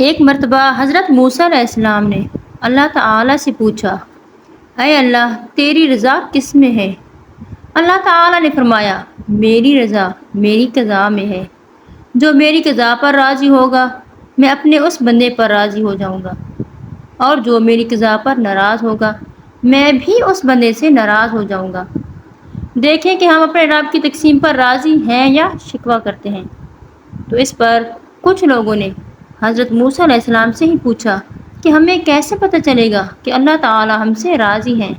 ایک مرتبہ حضرت موسیٰ علیہ السلام نے اللہ تعالیٰ سے پوچھا، اے اللہ، تیری رضا کس میں ہے؟ اللہ تعالیٰ نے فرمایا، میری رضا میری قضا میں ہے۔ جو میری قضا پر راضی ہوگا میں اپنے اس بندے پر راضی ہو جاؤں گا، اور جو میری قضا پر ناراض ہوگا میں بھی اس بندے سے ناراض ہو جاؤں گا۔ دیکھیں کہ ہم اپنے رب کی تقسیم پر راضی ہیں یا شکوہ کرتے ہیں۔ تو اس پر کچھ لوگوں نے حضرت موسیٰ علیہ السلام سے ہی پوچھا کہ ہمیں کیسے پتہ چلے گا کہ اللہ تعالیٰ ہم سے راضی ہیں؟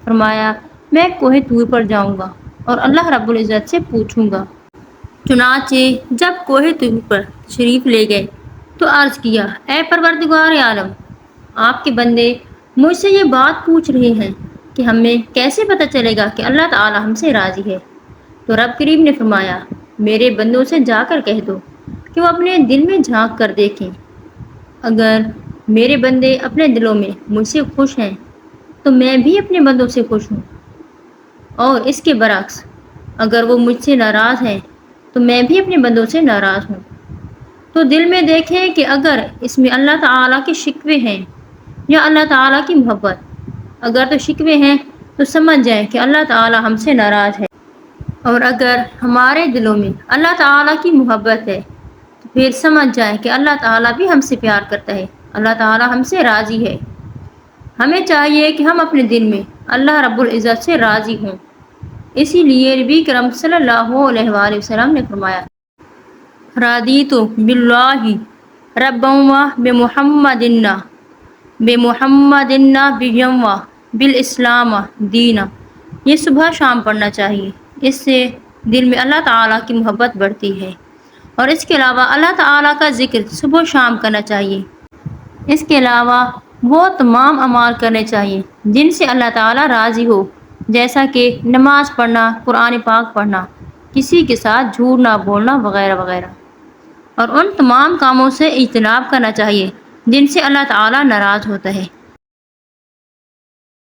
فرمایا، میں کوہ طور پر جاؤں گا اور اللہ رب العزت سے پوچھوں گا۔ چنانچہ جب کوہ طور پر تشریف لے گئے تو عرض کیا، اے پروردگار عالم، آپ کے بندے مجھ سے یہ بات پوچھ رہے ہیں کہ ہمیں کیسے پتہ چلے گا کہ اللہ تعالیٰ ہم سے راضی ہے؟ تو رب کریم نے فرمایا، میرے بندوں سے جا کر کہہ دو کہ وہ اپنے دل میں جھانک کر دیکھیں۔ اگر میرے بندے اپنے دلوں میں مجھ سے خوش ہیں تو میں بھی اپنے بندوں سے خوش ہوں، اور اس کے برعکس اگر وہ مجھ سے ناراض ہیں تو میں بھی اپنے بندوں سے ناراض ہوں۔ تو دل میں دیکھیں کہ اگر اس میں اللہ تعالیٰ کے شکوے ہیں یا اللہ تعالیٰ کی محبت۔ اگر تو شکوے ہیں تو سمجھ جائیں کہ اللہ تعالیٰ ہم سے ناراض ہے، اور اگر ہمارے دلوں میں اللہ تعالیٰ کی محبت ہے تو پھر سمجھ جائیں کہ اللہ تعالیٰ بھی ہم سے پیار کرتا ہے، اللہ تعالیٰ ہم سے راضی ہے۔ ہمیں چاہیے کہ ہم اپنے دل میں اللہ رب العزت سے راضی ہوں۔ اسی لیے نبی کرم صلی اللہ علیہ وآلہ وسلم نے فرمایا، رضیت باللہ ربا بمحمد نبیا بالاسلام دینا۔ یہ صبح شام پڑھنا چاہیے، اس سے دل میں اللہ تعالیٰ کی محبت بڑھتی ہے، اور اس کے علاوہ اللہ تعالیٰ کا ذکر صبح و شام کرنا چاہیے۔ اس کے علاوہ وہ تمام اعمال کرنے چاہیے جن سے اللہ تعالیٰ راضی ہو، جیسا کہ نماز پڑھنا، قرآن پاک پڑھنا، کسی کے ساتھ جھوٹ نہ بولنا وغیرہ وغیرہ، اور ان تمام کاموں سے اجتناب کرنا چاہیے جن سے اللہ تعالیٰ ناراض ہوتا ہے۔